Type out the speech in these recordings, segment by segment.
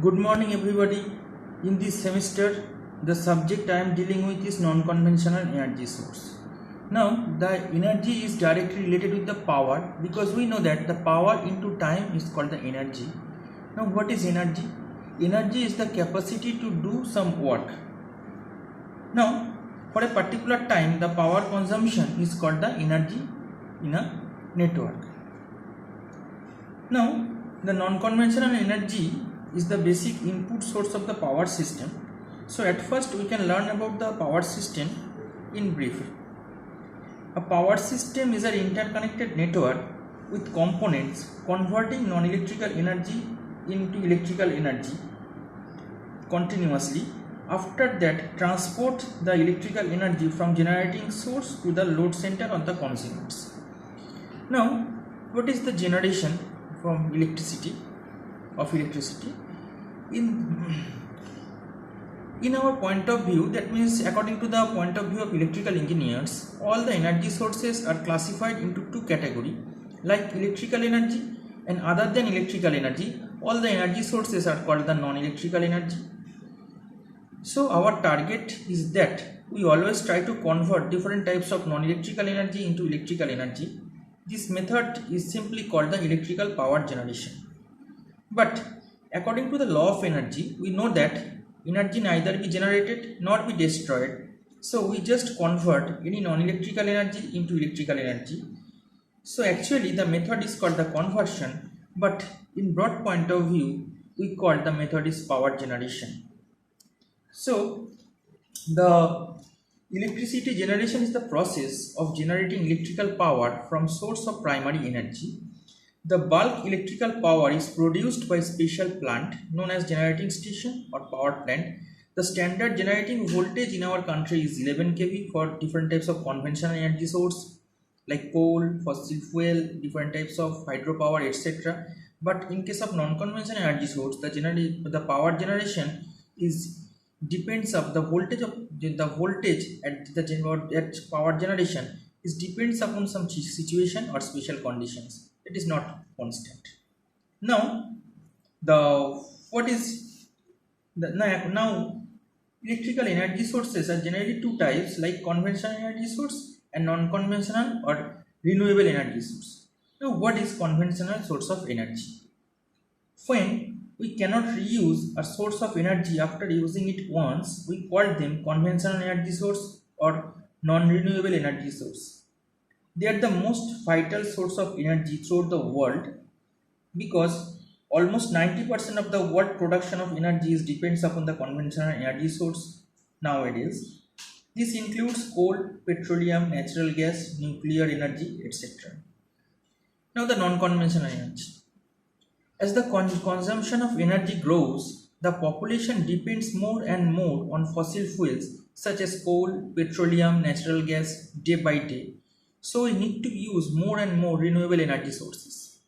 Good morning, everybody. In this semester, the subject I am dealing with is non-conventional energy source. Now, the energy is directly related with the power because we know that the power into time is called the energy. Now, what is energy? Energy is the capacity to do some work. Now, for a particular time, the power consumption is called the energy in a network. Now, the non-conventional energy is the basic input source of the power system. So at first we can learn about the power system in brief. A power system is an interconnected network with components converting non-electrical energy into electrical energy continuously. After that, transport the electrical energy from generating source to the load center or the consumers. Now, what is the generation from electricity? In our point of view, that means according to the point of view of electrical engineers, all the energy sources are classified into two categories, like electrical energy and other than electrical energy. All the energy sources are called the non-electrical energy. So our target is that we always try to convert different types of non-electrical energy into electrical energy. This method is simply called the electrical power generation. But according to the law of energy, we know that energy neither be generated nor be destroyed. So we just convert any non-electrical energy into electrical energy. So actually the method is called the conversion, but in broad point of view, we call the method is power generation. So the electricity generation is the process of generating electrical power from source of primary energy. The bulk electrical power is produced by special plant known as generating station or power plant. The standard generating voltage in our country is 11 kV for different types of conventional energy source like coal, fossil fuel, different types of hydropower, etc. But in case of non-conventional energy source, the power generation is depends of the voltage at power generation is depends upon some situation or special conditions. It is not constant. Now, the what is the now electrical energy sources are generally two types, like conventional energy source and non-conventional or renewable energy source. Now, what is conventional source of energy? When we cannot reuse a source of energy after using it once, we call them conventional energy source or non-renewable energy source. They are the most vital source of energy throughout the world because almost 90% of the world production of energy is depends upon the conventional energy source nowadays. This includes coal, petroleum, natural gas, nuclear energy, etc. Now the non-conventional energy. As the consumption of energy grows, the population depends more and more on fossil fuels such as coal, petroleum, natural gas day by day. So we need to use more and more renewable energy sources.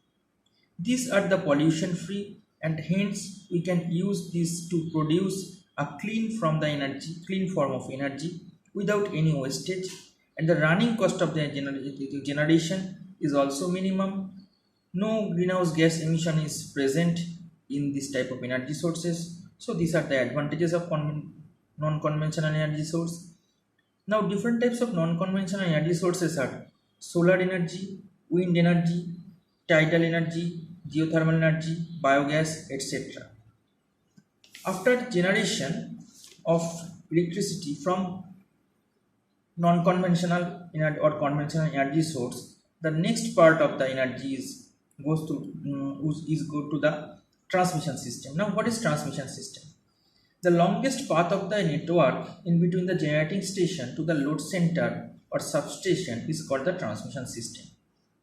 These are the pollution free and hence we can use this to produce a clean form of energy without any wastage, and the running cost of the generation is also minimum. No greenhouse gas emission is present in this type of energy sources. So these are the advantages of non-conventional energy source. Now different types of non-conventional energy sources are solar energy, wind energy, tidal energy, geothermal energy, biogas, etc. After generation of electricity from non-conventional or conventional energy source, the next part of the energy goes to the transmission system. Now, what is transmission system? The longest path of the network in between the generating station to the load center or substation is called the transmission system.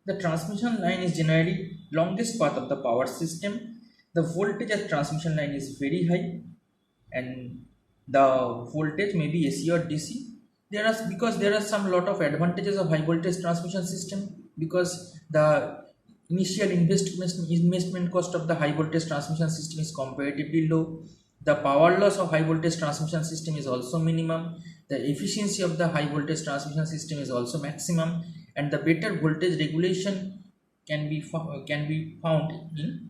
The transmission line is generally longest path of the power system. The voltage at transmission line is very high, and the voltage may be AC or DC. Because there are some lot of advantages of high voltage transmission system, because the initial investment cost of the high voltage transmission system is comparatively low. The power loss of high voltage transmission system is also minimum. The efficiency of the high voltage transmission system is also maximum, and the better voltage regulation can be found in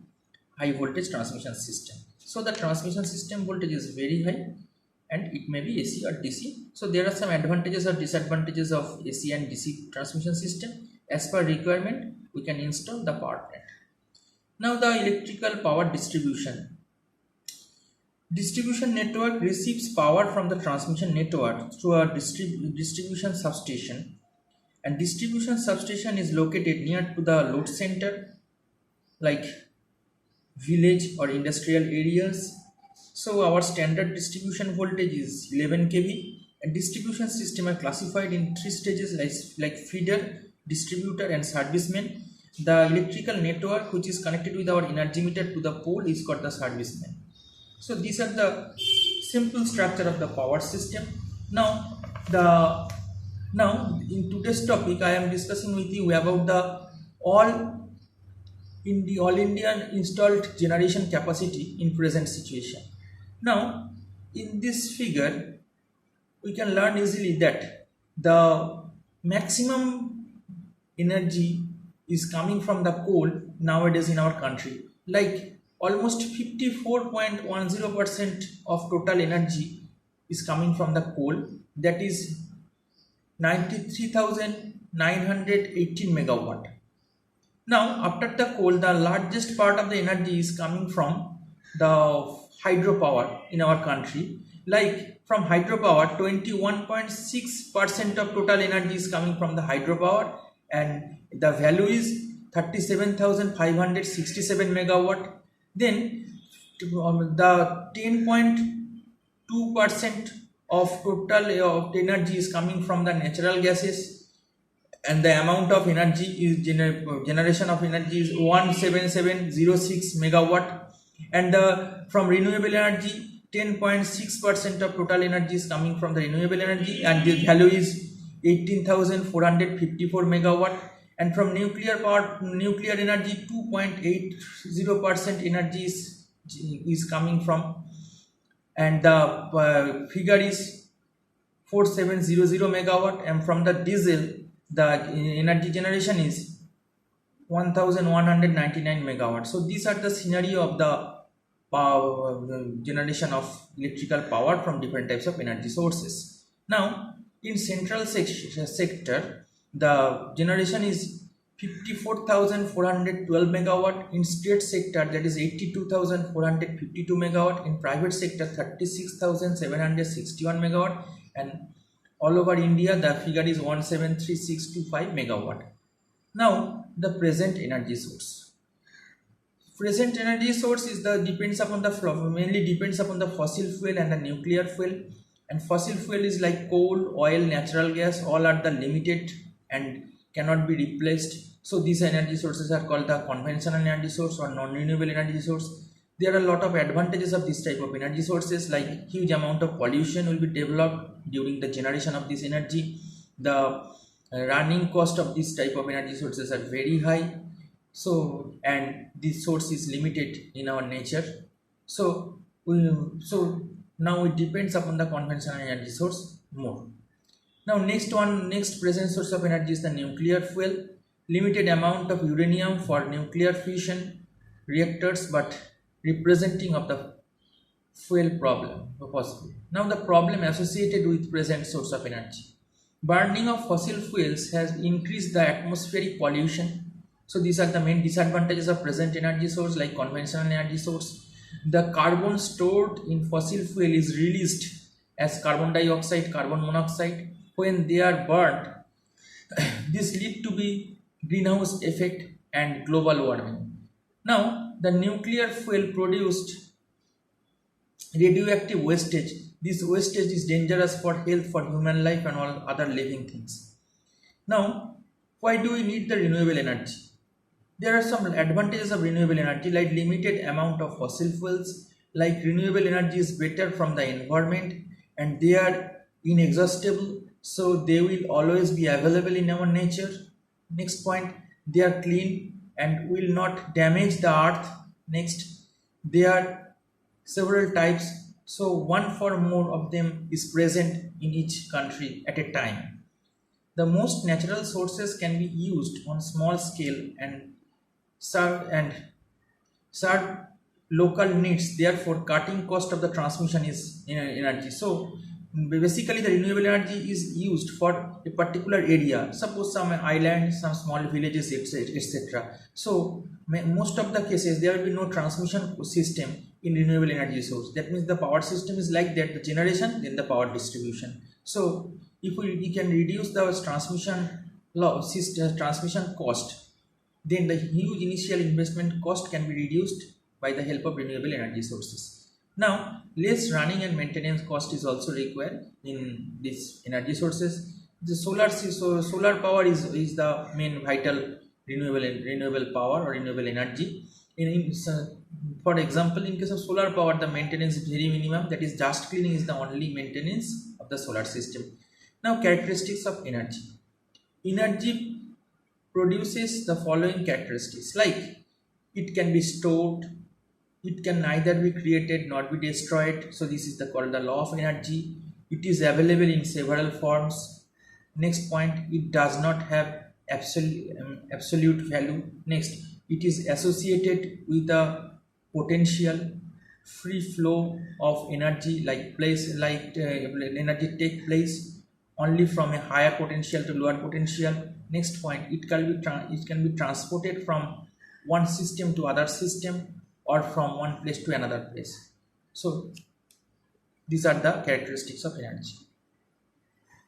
high voltage transmission system. So the transmission system voltage is very high and it may be AC or DC. So there are some advantages or disadvantages of AC and DC transmission system. As per requirement, we can install the power plant. Now the electrical power distribution. Distribution network receives power from the transmission network through a distribution substation, and distribution substation is located near to the load center like village or industrial areas. So our standard distribution voltage is 11 kV, and distribution system are classified in 3 stages like feeder, distributor and serviceman. The electrical network which is connected with our energy meter to the pole is called the serviceman. So these are the simple structure of the power system. Now in today's topic I am discussing with you about the all Indian installed generation capacity in present situation. Now in this figure we can learn easily that the maximum energy is coming from the coal nowadays in our country. Like almost 54.10% of total energy is coming from the coal, that is 93,918 megawatt. Now after the coal, the largest part of the energy is coming from the hydropower in our country. Like from hydropower, 21.6% of total energy is coming from the hydropower, and the value is 37,567 megawatt. Then the 10.2% of total of energy is coming from the natural gases, and the amount of energy is generation of energy is 17706 megawatt. And from renewable energy, 10.6% of total energy is coming from the renewable energy, and the value is 18,454 megawatt. And from nuclear energy, 2.80% energy is coming from, and the figure is 4700 megawatt. And from the diesel, the energy generation is 1199 megawatt. So these are the scenario of the generation of electrical power from different types of energy sources. Now in central sector, the generation is 54,412 megawatt. In state sector, that is 82,452 megawatt. In private sector, 36,761 megawatt. And all over India, the figure is 173625 megawatt. Now the present energy source. Present energy source is mainly depends upon the fossil fuel and the nuclear fuel. And fossil fuel is like coal, oil, natural gas, all are the limited and cannot be replaced. So these energy sources are called the conventional energy source or non-renewable energy source. There are a lot of advantages of this type of energy sources, like huge amount of pollution will be developed during the generation of this energy. The running cost of this type of energy sources are very high. So and this source is limited in our nature. So now it depends upon the conventional energy source more. Now next present source of energy is the nuclear fuel. Limited amount of uranium for nuclear fission reactors, but representing of the fuel problem possible. Now the problem associated with present source of energy. Burning of fossil fuels has increased the atmospheric pollution. So these are the main disadvantages of present energy source like conventional energy source. The carbon stored in fossil fuel is released as carbon dioxide, carbon monoxide. When they are burnt, this lead to be greenhouse effect and global warming. Now the nuclear fuel produced radioactive wastage. This wastage is dangerous for health, for human life and all other living things. Now why do we need the renewable energy? There are some advantages of renewable energy, like limited amount of fossil fuels. Like renewable energy is better from the environment and they are inexhaustible, so they will always be available in our nature. Next point, they are clean and will not damage the earth. Next, there are several types, so one or more of them is present in each country at a time. The most natural sources can be used on small scale and serve local needs, therefore cutting cost of the transmission is energy. So basically the renewable energy is used for a particular area, suppose some island, some small villages, etc. So most of the cases there will be no transmission system in renewable energy source. That means the power system is like that, the generation then the power distribution. So if we can reduce the transmission cost, then the huge initial investment cost can be reduced by the help of renewable energy sources. Now, less running and maintenance cost is also required in these energy sources. The solar power is the main vital renewable power or renewable energy. For example, in case of solar power, the maintenance is very minimum. That is, just cleaning is the only maintenance of the solar system. Now, characteristics of energy. Energy produces the following characteristics, like it can be stored, it can neither be created nor be destroyed. So this is called the law of energy. It is available in several forms. Next point, it does not have absolute value. Next, it is associated with a potential free flow of energy, energy take place only from a higher potential to lower potential. Next point, it can be transported from one system to other system or from one place to another place. So these are the characteristics of energy.